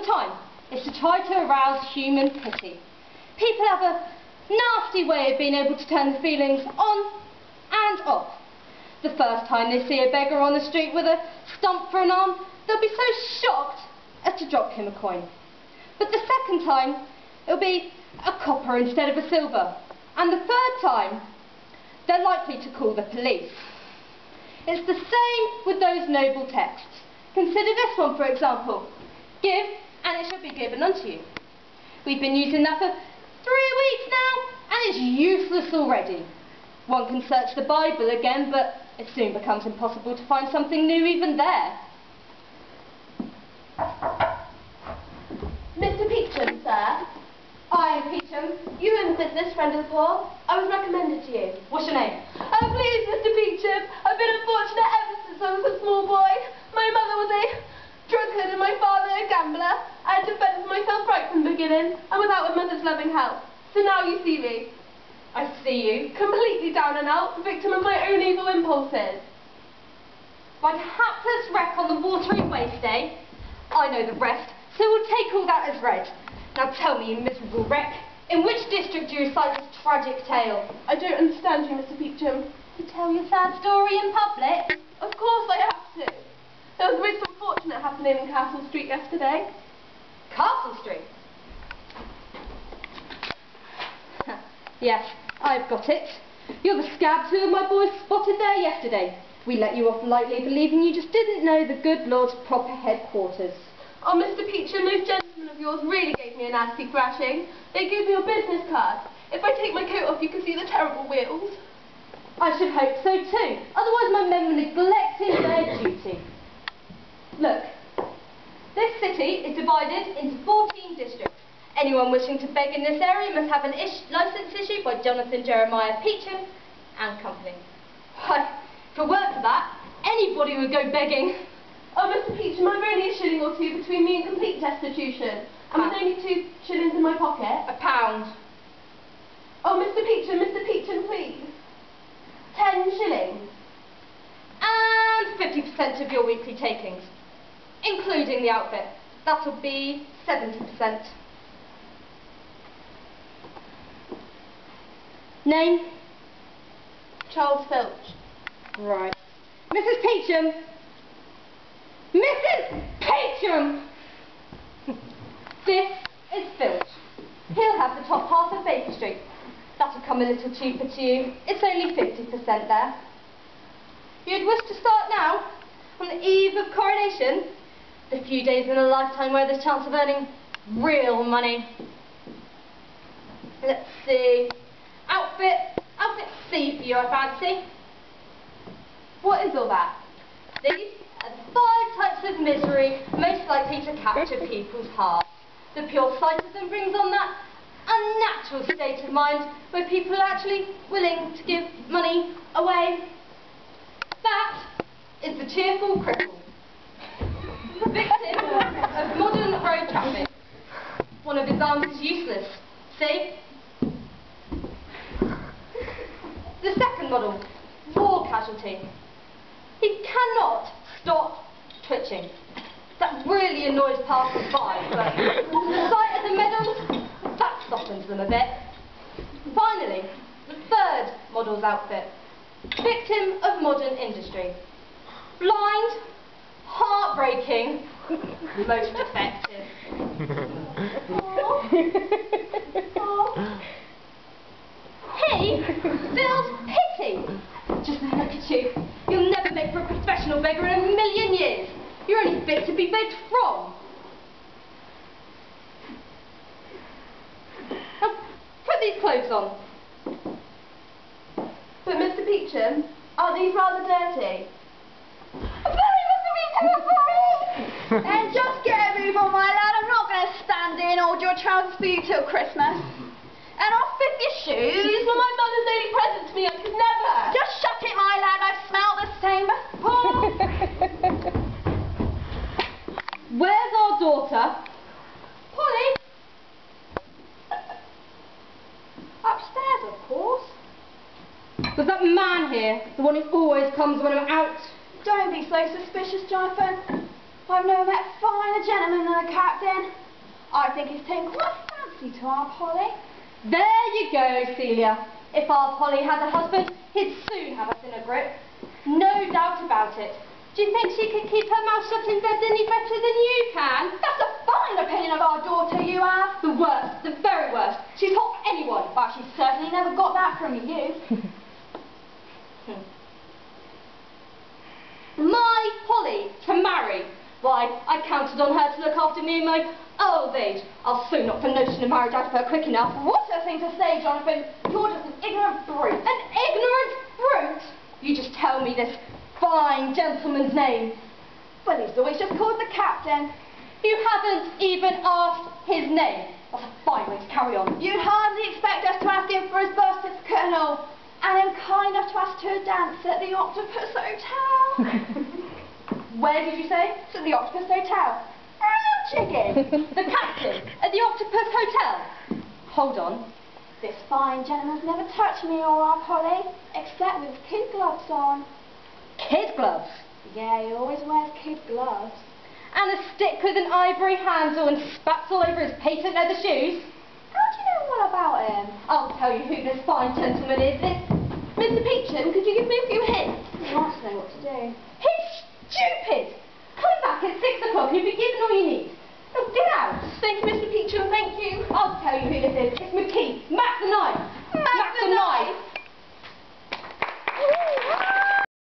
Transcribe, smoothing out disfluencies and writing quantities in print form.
the time is to try to arouse human pity. People have a nasty way of being able to turn the feelings on and off. The first time they see a beggar on the street with a stump for an arm, they'll be so shocked as to drop him a coin. But the second time, it'll be a copper instead of a silver. And the third time, they're likely to call the police. It's the same with those noble texts. Consider this one, for example. Give, and it shall be given unto you. We've been using that for 3 weeks now, and it's useless already. One can search the Bible again, but it soon becomes impossible to find something new even there. Mr. Peachum, sir. I am Peachum. You in the business, friend of the poor. I was recommended to you. What's your name? Oh, please, Mr. Peachum. I've been unfortunate ever since I was a small boy. My mother was a drunkard and my father a gambler. I had to fend for myself right from the beginning, and without a mother's loving help. So now you see me. I see you. Completely down and out, victim of my own evil impulses. Like a hapless wreck on the watery waste, eh? I know the rest, so we'll take all that as read. Now tell me, you miserable wreck, in which district do you recite this tragic tale? I don't understand you, Mr. Peachum. You tell your sad story in public? Of course I have to. There was a most unfortunate happening in Castle Street yesterday. Castle Street? Yes, I've got it. You're the scab two of my boys spotted there yesterday. We let you off lightly, believing you just didn't know the good Lord's proper headquarters. Oh, Mr. Peachum, those gentlemen of yours really gave me a nasty thrashing. They gave me your business card. If I take my coat off, you can see the terrible wheels. I should hope so too. Otherwise my men will neglect their duty. Look, this city is divided into 14 districts. Anyone wishing to beg in this area must have an licence issued by Jonathan Jeremiah Peachum and Company. Why, if it weren't for that, anybody would go begging. Oh, Mr. Peachum, I've only a shilling or two between me and complete destitution. And with only 2 shillings in my pocket. £1. Oh, Mr. Peachum, please. 10 shillings. And 50% of your weekly takings, including the outfit. That'll be 70%. Name? Charles Filch. Right. Mrs. Peachum! Mrs. Peachum! This is Filch. He'll have the top half of Baker Street. That'll come a little cheaper to you. It's only 50% there. You'd wish to start now, on the eve of coronation? The few days in a lifetime where there's chance of earning real money. Let's see. Outfit C for you, I fancy. What is all that? These are the 5 types of misery most likely to capture people's hearts. The pure sight of them brings on that unnatural state of mind where people are actually willing to give money away. That is the cheerful cripple, victim of modern road traffic. One of his arms is useless. See? The second model, war casualty. He cannot stop twitching. That really annoys passers-by, but the sight of the medals, that softens them a bit. Finally, the third model's outfit. Victim of modern industry. Blind, heartbreaking, most effective. He feels pity. Just look at you. You'll never make for a professional beggar in a million years. You're only fit to be begged from. Now, put these clothes on. But Mr. Peachum, aren't these rather dirty? Very, Mr. Peachum, very! And just get a move on, my lad. I'm not going to stand here and hold your trousers for you till Christmas. And off with your shoes. These were my mother's only present to me. I could never. Just shut it, my lad. I smell the same. Where's our daughter? Polly? Upstairs, of course. Was that man here, the one who always comes when I'm out? Don't be so suspicious, Jonathan. I've never met a finer gentleman than the captain. I think he's taken quite a fancy to our Polly. There you go, Celia. If our Polly had a husband, he'd soon have us in a grip. No doubt about it. Do you think she could keep her mouth shut in bed any better than you can? That's a fine opinion of our daughter you have. The worst, the very worst. She's hot for anyone. Well, she certainly never got that from you. My Polly to marry. Why, I counted on her to look after me in my old age. I'll soon knock the notion of marriage out of her quick enough. What a thing to say, Jonathan. You're just an ignorant brute. An ignorant brute? You just tell me this fine gentleman's name. Well, he's always just called the captain. You haven't even asked his name. That's a fine way to carry on. You'd hardly expect us to ask him for his birth certificate and all. And him kind enough to ask to a dance at the Octopus Hotel. Where did you say? It's at the Octopus Hotel. Real chicken. The captain at the Octopus Hotel. Hold on. This fine gentleman's never touched me or our Polly, except with his kid gloves on. Kid gloves? Yeah, he always wears kid gloves. And a stick with an ivory handle and spats all over his patent leather shoes? How do you know all about him? I'll tell you who this fine gentleman is. It's Mr. Peachum. Could you give me a few hints? He wants to know what to do. He's stupid! Come back at 6 o'clock. You'll be given all you need. Now get out. Thank you, Mr. Peachum, thank you. I'll tell you who this is. It's McKee. Max the Knife. Max the Knife.